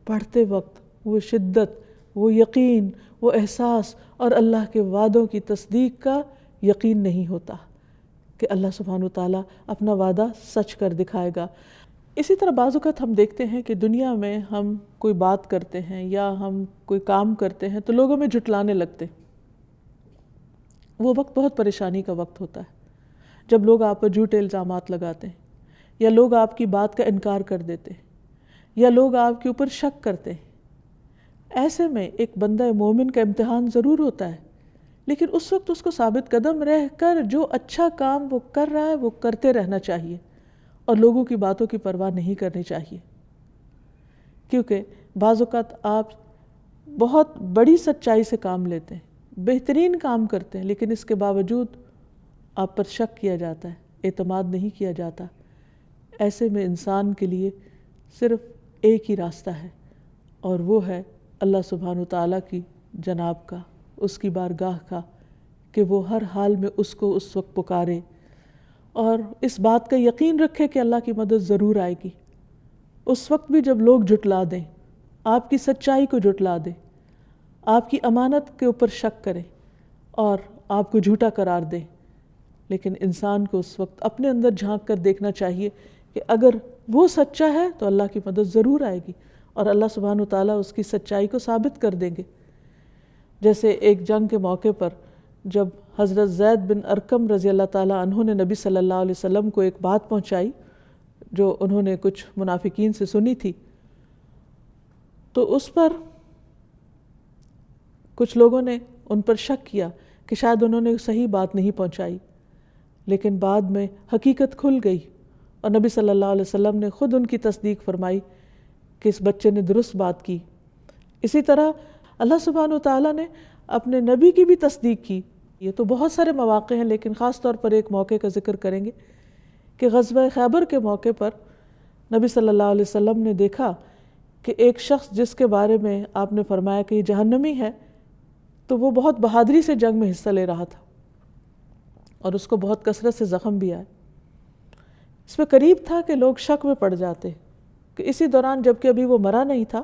پڑھتے وقت وہ شدت، وہ یقین، وہ احساس اور اللہ کے وعدوں کی تصدیق کا یقین نہیں ہوتا کہ اللہ سبحانہ وتعالیٰ اپنا وعدہ سچ کر دکھائے گا. اسی طرح بعض اوقات ہم دیکھتے ہیں کہ دنیا میں ہم کوئی بات کرتے ہیں یا ہم کوئی کام کرتے ہیں تو لوگوں میں جھٹلانے لگتے. وہ وقت بہت پریشانی کا وقت ہوتا ہے جب لوگ آپ پر جھوٹے الزامات لگاتے ہیں، یا لوگ آپ کی بات کا انکار کر دیتے ہیں، یا لوگ آپ کے اوپر شک کرتے ہیں. ایسے میں ایک بندہ مومن کا امتحان ضرور ہوتا ہے، لیکن اس وقت اس کو ثابت قدم رہ کر جو اچھا کام وہ کر رہا ہے وہ کرتے رہنا چاہیے، اور لوگوں کی باتوں کی پرواہ نہیں کرنی چاہیے. کیونکہ بعض اوقات آپ بہت بڑی سچائی سے کام لیتے ہیں، بہترین کام کرتے ہیں، لیکن اس کے باوجود آپ پر شک کیا جاتا ہے، اعتماد نہیں کیا جاتا. ایسے میں انسان کے لیے صرف ایک ہی راستہ ہے، اور وہ ہے اللہ سبحانہ وتعالیٰ کی جناب کا، اس کی بارگاہ کا، کہ وہ ہر حال میں اس کو اس وقت پکارے اور اس بات کا یقین رکھے کہ اللہ کی مدد ضرور آئے گی. اس وقت بھی جب لوگ جھٹلا دیں، آپ کی سچائی کو جھٹلا دیں، آپ کی امانت کے اوپر شک کریں اور آپ کو جھوٹا قرار دیں، لیکن انسان کو اس وقت اپنے اندر جھانک کر دیکھنا چاہیے کہ اگر وہ سچا ہے تو اللہ کی مدد ضرور آئے گی اور اللہ سبحانہ وتعالیٰ اس کی سچائی کو ثابت کر دیں گے. جیسے ایک جنگ کے موقع پر جب حضرت زید بن ارقم رضی اللہ تعالیٰ عنہ نے نبی صلی اللہ علیہ وسلم کو ایک بات پہنچائی جو انہوں نے کچھ منافقین سے سنی تھی، تو اس پر کچھ لوگوں نے ان پر شک کیا کہ شاید انہوں نے صحیح بات نہیں پہنچائی، لیکن بعد میں حقیقت کھل گئی اور نبی صلی اللہ علیہ وسلم نے خود ان کی تصدیق فرمائی کہ اس بچے نے درست بات کی. اسی طرح اللہ سبحانہ وتعالیٰ نے اپنے نبی کی بھی تصدیق کی. یہ تو بہت سارے مواقع ہیں لیکن خاص طور پر ایک موقع کا ذکر کریں گے کہ غزوہ خیبر کے موقع پر نبی صلی اللہ علیہ وسلم نے دیکھا کہ ایک شخص جس کے بارے میں آپ نے فرمایا کہ یہ جہنمی ہے، تو وہ بہت بہادری سے جنگ میں حصہ لے رہا تھا اور اس کو بہت کثرت سے زخم بھی آئے. اس میں قریب تھا کہ لوگ شک میں پڑ جاتے کہ اسی دوران جب کہ ابھی وہ مرا نہیں تھا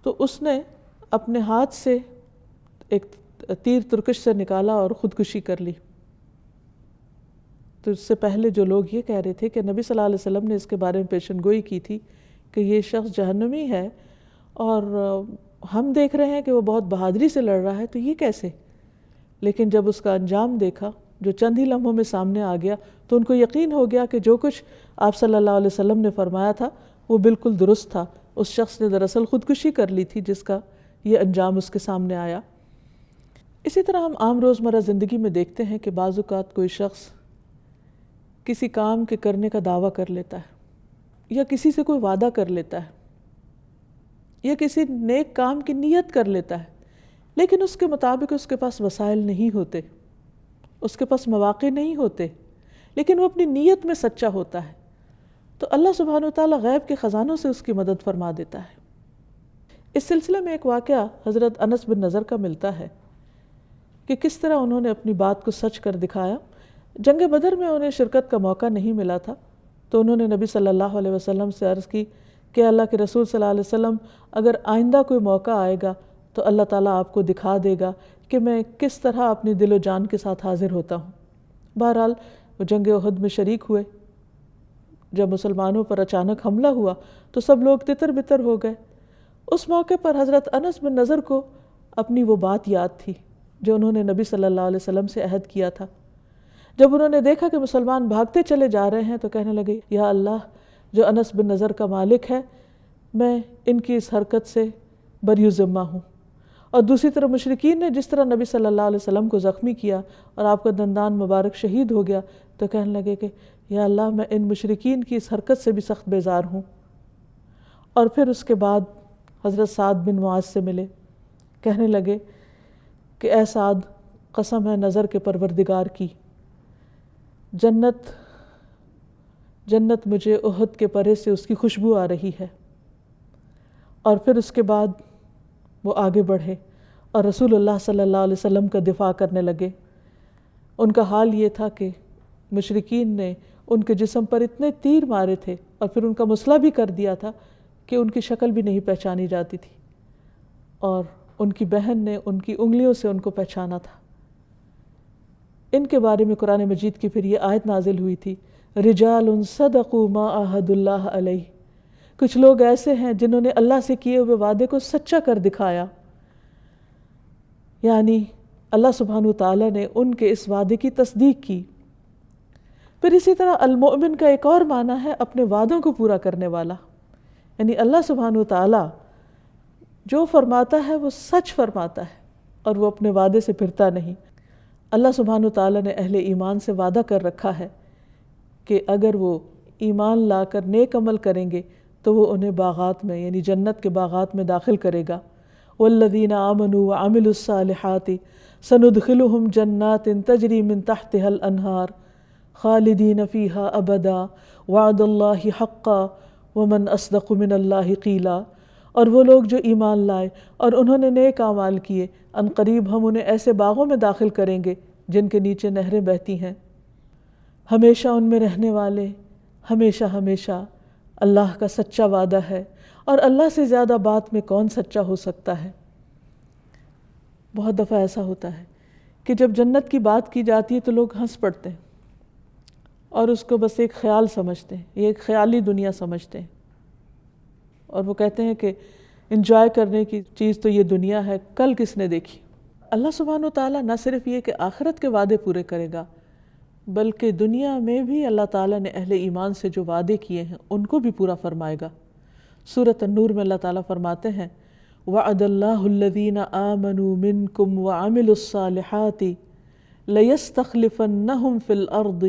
تو اس نے اپنے ہاتھ سے ایک تیر ترکش سے نکالا اور خودکشی کر لی. تو اس سے پہلے جو لوگ یہ کہہ رہے تھے کہ نبی صلی اللہ علیہ وسلم نے اس کے بارے میں پیشن گوئی کی تھی کہ یہ شخص جہنمی ہے اور ہم دیکھ رہے ہیں کہ وہ بہت بہادری سے لڑ رہا ہے، تو یہ کیسے؟ لیکن جب اس کا انجام دیکھا جو چند ہی لمحوں میں سامنے آ گیا تو ان کو یقین ہو گیا کہ جو کچھ آپ صلی اللہ علیہ وسلم نے فرمایا تھا وہ بالکل درست تھا. اس شخص نے دراصل خودکشی کر لی تھی جس کا یہ انجام اس کے سامنے آیا۔ اسی طرح ہم عام روزمرہ زندگی میں دیکھتے ہیں کہ بعض اوقات کوئی شخص کسی کام کے کرنے کا دعویٰ کر لیتا ہے، یا کسی سے کوئی وعدہ کر لیتا ہے، یا کسی نیک کام کی نیت کر لیتا ہے، لیکن اس کے مطابق اس کے پاس وسائل نہیں ہوتے، اس کے پاس مواقع نہیں ہوتے، لیکن وہ اپنی نیت میں سچا ہوتا ہے، تو اللہ سبحانہ وتعالیٰ غیب کے خزانوں سے اس کی مدد فرما دیتا ہے۔ اس سلسلے میں ایک واقعہ حضرت انس بن نضر کا ملتا ہے کہ کس طرح انہوں نے اپنی بات کو سچ کر دکھایا۔ جنگ بدر میں انہیں شرکت کا موقع نہیں ملا تھا، تو انہوں نے نبی صلی اللہ علیہ وسلم سے عرض کی کہ اللہ کے رسول صلی اللہ علیہ وسلم، اگر آئندہ کوئی موقع آئے گا تو اللہ تعالیٰ آپ کو دکھا دے گا کہ میں کس طرح اپنی دل و جان کے ساتھ حاضر ہوتا ہوں۔ بہرحال وہ جنگ احد میں شریک ہوئے۔ جب مسلمانوں پر اچانک حملہ ہوا تو سب لوگ تتر بتر ہو گئے۔ اس موقع پر حضرت انس بن نضر کو اپنی وہ بات یاد تھی جو انہوں نے نبی صلی اللہ علیہ وسلم سے عہد کیا تھا۔ جب انہوں نے دیکھا کہ مسلمان بھاگتے چلے جا رہے ہیں تو کہنے لگے، یا اللہ، جو انس بن نضر کا مالک ہے، میں ان کی اس حرکت سے بری ذمہ ہوں۔ اور دوسری طرف مشرکین نے جس طرح نبی صلی اللہ علیہ وسلم کو زخمی کیا اور آپ کا دندان مبارک شہید ہو گیا، تو کہنے لگے کہ یا اللہ، میں ان مشرکین کی اس حرکت سے بھی سخت بیزار ہوں۔ اور پھر اس کے بعد حضرت سعد بن معاذ سے ملے، کہنے لگے کہ اے سعد، قسم ہے نظر کے پروردگار کی، جنت مجھے احد کے پرے سے اس کی خوشبو آ رہی ہے۔ اور پھر اس کے بعد وہ آگے بڑھے اور رسول اللہ صلی اللہ علیہ وسلم کا دفاع کرنے لگے۔ ان کا حال یہ تھا کہ مشرکین نے ان کے جسم پر اتنے تیر مارے تھے اور پھر ان کا مسئلہ بھی کر دیا تھا کہ ان کی شکل بھی نہیں پہچانی جاتی تھی، اور ان کی بہن نے ان کی انگلیوں سے ان کو پہچانا تھا۔ ان کے بارے میں قرآن مجید کی پھر یہ آیت نازل ہوئی تھی، رجال صدقوا ما عاہدوا اللہ علیہ، کچھ لوگ ایسے ہیں جنہوں نے اللہ سے کیے ہوئے وعدے کو سچا کر دکھایا، یعنی اللہ سبحانہ وتعالیٰ نے ان کے اس وعدے کی تصدیق کی۔ پھر اسی طرح المؤمن کا ایک اور معنی ہے اپنے وعدوں کو پورا کرنے والا، یعنی اللہ سبحانہ وتعالیٰ جو فرماتا ہے وہ سچ فرماتا ہے اور وہ اپنے وعدے سے پھرتا نہیں۔ اللہ سبحانہ وتعالیٰ نے اہل ایمان سے وعدہ کر رکھا ہے کہ اگر وہ ایمان لا کر نیک عمل کریں گے تو وہ انہیں باغات میں، یعنی جنت کے باغات میں داخل کرے گا۔ والذین آمنوا وعملوا الصالحات سندخلهم جنات تجری من تحتها الانہار خالدین فیہا ابدا وعد اللہ حقا ومن اصدق من اللہ قیلا۔ اور وہ لوگ جو ایمان لائے اور انہوں نے نیک اعمال کیے، ان قریب ہم انہیں ایسے باغوں میں داخل کریں گے جن کے نیچے نہریں بہتی ہیں، ہمیشہ ان میں رہنے والے، ہمیشہ ہمیشہ۔ اللہ کا سچا وعدہ ہے، اور اللہ سے زیادہ بات میں کون سچا ہو سکتا ہے۔ بہت دفعہ ایسا ہوتا ہے کہ جب جنت کی بات کی جاتی ہے تو لوگ ہنس پڑتے ہیں اور اس کو بس ایک خیال سمجھتے ہیں، یہ ایک خیالی دنیا سمجھتے ہیں، اور وہ کہتے ہیں کہ انجوائے کرنے کی چیز تو یہ دنیا ہے، کل کس نے دیکھی۔ اللہ سبحانہ وتعالیٰ نہ صرف یہ کہ آخرت کے وعدے پورے کرے گا، بلکہ دنیا میں بھی اللہ تعالیٰ نے اہل ایمان سے جو وعدے کیے ہیں ان کو بھی پورا فرمائے گا۔ سورۃ النور میں اللہ تعالیٰ فرماتے ہیں، وعد اللہ الذین آمنوا منکم وعملوا الصالحات لیستخلفنہم فی الارض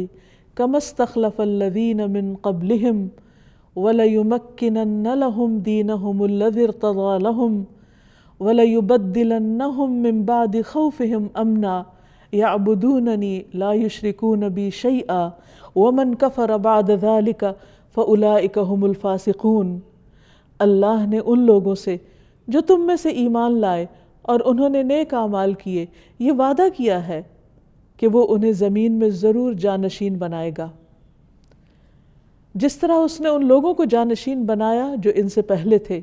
کما استخلف الذین من قبلہم وَلَيُمَكِّنَنَّ لَهُمْ دِينَهُمُ الَّذِي ارْتَضَىٰ لَهُمْ وَلَيُبَدِّلَنَّهُمْ مِنْ بَعْدِ خَوْفِهِمْ أَمْنًا يَعْبُدُونَنِي لَا يُشْرِكُونَ بِي شَيْئًا وَمَنْ كَفَرَ بَعْدَ ذَلِكَ فَأُولَٰئِكَ هُمُ الْفَاسِقُونَ۔ اللہ نے ان لوگوں سے جو تم میں سے ایمان لائے اور انہوں نے نیک اعمال کیے یہ وعدہ کیا ہے کہ وہ انہیں زمین میں ضرور جانشین بنائے گا، جس طرح اس نے ان لوگوں کو جانشین بنایا جو ان سے پہلے تھے،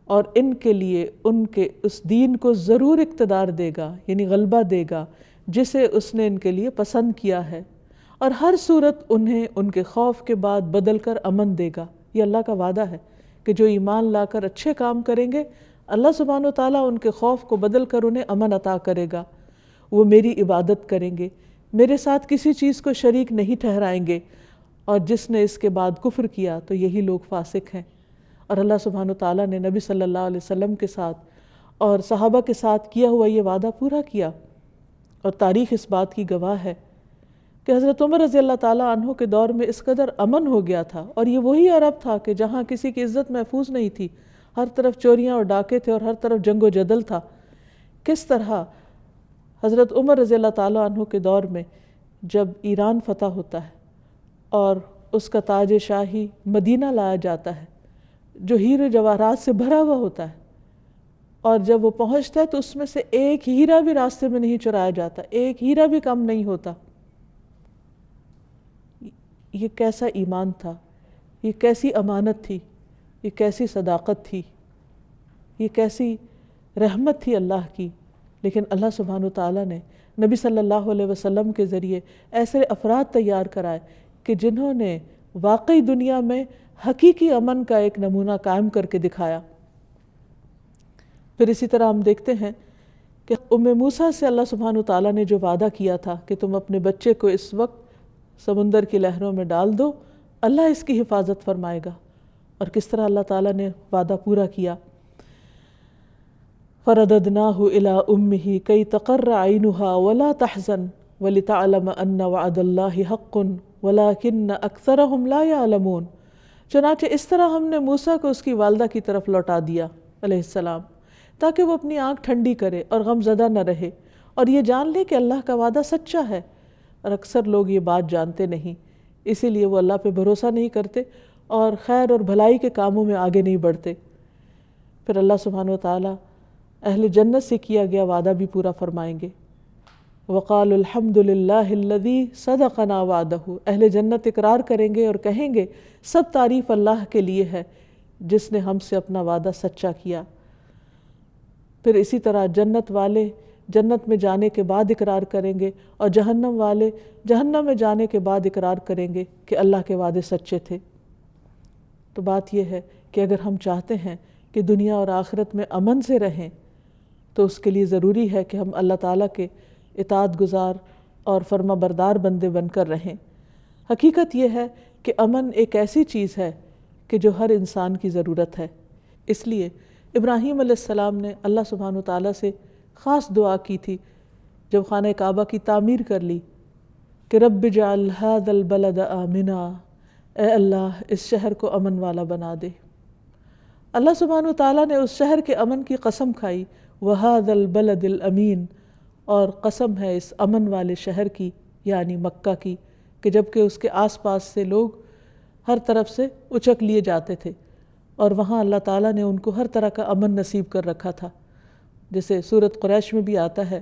اور ان کے لیے ان کے اس دین کو ضرور اقتدار دے گا، یعنی غلبہ دے گا جسے اس نے ان کے لیے پسند کیا ہے، اور ہر صورت انہیں ان کے خوف کے بعد بدل کر امن دے گا۔ یہ اللہ کا وعدہ ہے کہ جو ایمان لا کر اچھے کام کریں گے، اللہ سبحانہ وتعالیٰ ان کے خوف کو بدل کر انہیں امن عطا کرے گا۔ وہ میری عبادت کریں گے، میرے ساتھ کسی چیز کو شریک نہیں ٹھہرائیں گے، اور جس نے اس کے بعد کفر کیا تو یہی لوگ فاسق ہیں۔ اور اللہ سبحانہ تعالیٰ نے نبی صلی اللہ علیہ وسلم کے ساتھ اور صحابہ کے ساتھ کیا ہوا یہ وعدہ پورا کیا، اور تاریخ اس بات کی گواہ ہے کہ حضرت عمر رضی اللہ تعالیٰ عنہ کے دور میں اس قدر امن ہو گیا تھا، اور یہ وہی عرب تھا کہ جہاں کسی کی عزت محفوظ نہیں تھی، ہر طرف چوریاں اور ڈاکے تھے اور ہر طرف جنگ و جدل تھا۔ کس طرح حضرت عمر رضی اللہ تعالیٰ عنہ کے دور میں جب ایران فتح ہوتا ہے اور اس کا تاج شاہی مدینہ لایا جاتا ہے جو ہیرے جواہرات سے بھرا ہوا ہوتا ہے، اور جب وہ پہنچتا ہے تو اس میں سے ایک ہیرا بھی راستے میں نہیں چرایا جاتا، ایک ہیرا بھی کم نہیں ہوتا۔ یہ کیسا ایمان تھا، یہ کیسی امانت تھی، یہ کیسی صداقت تھی، یہ کیسی رحمت تھی اللہ کی۔ لیکن اللہ سبحانہ تعالیٰ نے نبی صلی اللہ علیہ وسلم کے ذریعے ایسے افراد تیار کرائے کہ جنہوں نے واقعی دنیا میں حقیقی امن کا ایک نمونہ قائم کر کے دکھایا۔ پھر اسی طرح ہم دیکھتے ہیں کہ ام موسیٰ سے اللہ سبحانہ تعالیٰ نے جو وعدہ کیا تھا کہ تم اپنے بچے کو اس وقت سمندر کی لہروں میں ڈال دو، اللہ اس کی حفاظت فرمائے گا، اور کس طرح اللہ تعالیٰ نے وعدہ پورا کیا۔ فَرَدَدْنَاهُ إِلَىٰ أُمِّهِ كَيْ تَقَرَّ عَيْنُهَا وَلَا تَحْزَنْ وَلِتَعْلَمَ أَنَّ وَعْدَ اللَّهِ حَقٌّ وَلَٰكِنَّ أَكْثَرَهُمْ لَا يَعْلَمُونَ۔ چنانچہ اس طرح ہم نے موسیٰ کو اس کی والدہ کی طرف لوٹا دیا علیہ السلام، تاکہ وہ اپنی آنکھ ٹھنڈی کرے اور غم زدہ نہ رہے، اور یہ جان لے کہ اللہ کا وعدہ سچا ہے۔ اور اکثر لوگ یہ بات جانتے نہیں، اسی لیے وہ اللہ پہ بھروسہ نہیں کرتے اور خیر اور بھلائی کے کاموں میں آگے نہیں بڑھتے۔ پھر اللہ سبحانہ وتعالیٰ اہل جنت سے کیا گیا وعدہ بھی پورا فرمائیں گے۔ وَقَالُوا الْحَمْدُ لِلَّهِ الَّذِي صَدَقَنَا وَعْدَهُ، اہل جنت اقرار کریں گے اور کہیں گے سب تعریف اللہ کے لیے ہے جس نے ہم سے اپنا وعدہ سچا کیا۔ پھر اسی طرح جنت والے جنت میں جانے کے بعد اقرار کریں گے، اور جہنم والے جہنم میں جانے کے بعد اقرار کریں گے کہ اللہ کے وعدے سچے تھے۔ تو بات یہ ہے کہ اگر ہم چاہتے ہیں کہ دنیا اور آخرت میں امن سے رہیں تو اس کے لیے ضروری ہے کہ ہم اللہ تعالیٰ کے اطاعت گزار اور فرما بردار بندے بن کر رہیں۔ حقیقت یہ ہے کہ امن ایک ایسی چیز ہے کہ جو ہر انسان کی ضرورت ہے۔ اس لیے ابراہیم علیہ السلام نے اللہ سبحانہ وتعالیٰ سے خاص دعا کی تھی جب خانہ کعبہ کی تعمیر کر لی کہ رب اجعل ھذا البلد آمنا، اے اللہ اس شہر کو امن والا بنا دے۔ اللہ سبحانہ وتعالیٰ نے اس شہر کے امن کی قسم کھائی، وَھَذَا الْبَلَدِ الْأَمِينَ، اور قسم ہے اس امن والے شہر کی یعنی مکہ کی، کہ جبکہ اس کے آس پاس سے لوگ ہر طرف سے اچک لیے جاتے تھے، اور وہاں اللہ تعالیٰ نے ان کو ہر طرح کا امن نصیب کر رکھا تھا، جیسے سورۃ قریش میں بھی آتا ہے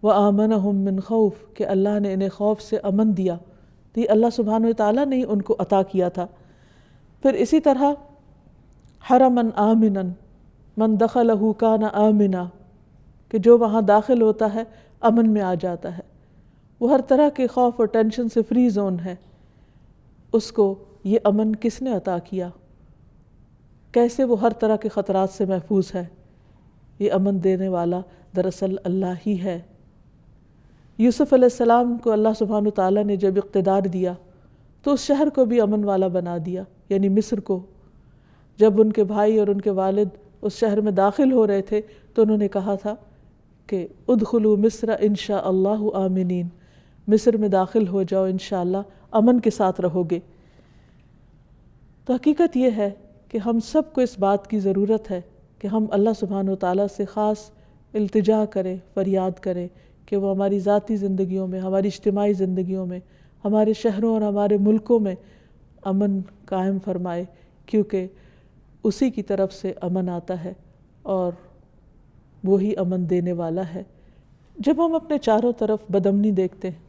وَآمَنَهُم مِّن خَوْف، کہ اللہ نے انہیں خوف سے امن دیا، تو یہ اللہ سبحانہ وتعالیٰ نے ان کو عطا کیا تھا۔ پھر اسی طرح حرماً آمناً من دخلہ کان آمنا، کہ جو وہاں داخل ہوتا ہے امن میں آ جاتا ہے، وہ ہر طرح کے خوف اور ٹینشن سے فری زون ہے۔ اس کو یہ امن کس نے عطا کیا؟ کیسے وہ ہر طرح کے خطرات سے محفوظ ہے؟ یہ امن دینے والا دراصل اللہ ہی ہے۔ یوسف علیہ السلام کو اللہ سبحانہ تعالیٰ نے جب اقتدار دیا تو اس شہر کو بھی امن والا بنا دیا، یعنی مصر کو۔ جب ان کے بھائی اور ان کے والد اس شہر میں داخل ہو رہے تھے تو انہوں نے کہا تھا کہ ادخلوا مصر انشاء اللہ آمنین، مصر میں داخل ہو جاؤ انشاءاللہ امن کے ساتھ رہو گے۔ تو حقیقت یہ ہے کہ ہم سب کو اس بات کی ضرورت ہے کہ ہم اللہ سبحانہ وتعالیٰ سے خاص التجا کریں، فریاد کریں کہ وہ ہماری ذاتی زندگیوں میں، ہماری اجتماعی زندگیوں میں، ہمارے شہروں اور ہمارے ملکوں میں امن قائم فرمائے، کیونکہ اسی کی طرف سے امن آتا ہے اور وہی امن دینے والا ہے۔ جب ہم اپنے چاروں طرف بدامنی دیکھتے ہیں،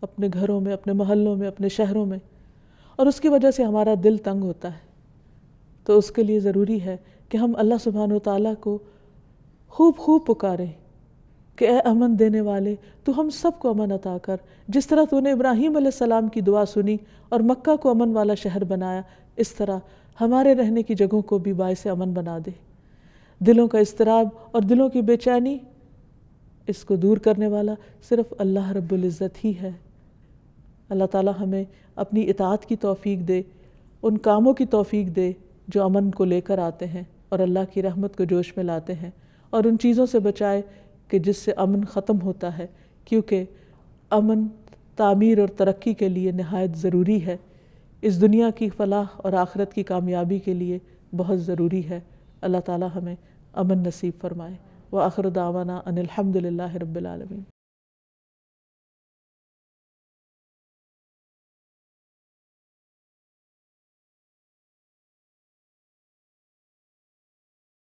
اپنے گھروں میں، اپنے محلوں میں، اپنے شہروں میں، اور اس کی وجہ سے ہمارا دل تنگ ہوتا ہے، تو اس کے لیے ضروری ہے کہ ہم اللہ سبحانہ وتعالیٰ کو خوب خوب پکاریں کہ اے امن دینے والے، تو ہم سب کو امن عطا کر، جس طرح تو نے ابراہیم علیہ السلام کی دعا سنی اور مکہ کو امن والا شہر بنایا، اس طرح ہمارے رہنے کی جگہوں کو بھی باعث امن بنا دے۔ دلوں کا اضطراب اور دلوں کی بے چینی، اس کو دور کرنے والا صرف اللہ رب العزت ہی ہے۔ اللہ تعالیٰ ہمیں اپنی اطاعت کی توفیق دے، ان کاموں کی توفیق دے جو امن کو لے کر آتے ہیں اور اللہ کی رحمت کو جوش میں لاتے ہیں، اور ان چیزوں سے بچائے کہ جس سے امن ختم ہوتا ہے، کیونکہ امن تعمیر اور ترقی کے لیے نہایت ضروری ہے، اس دنیا کی فلاح اور آخرت کی کامیابی کے لیے بہت ضروری ہے۔ اللہ تعالی ہمیں امن نصیب فرمائے۔ وآخر دعوانا ان الحمد للہ رب العالمین۔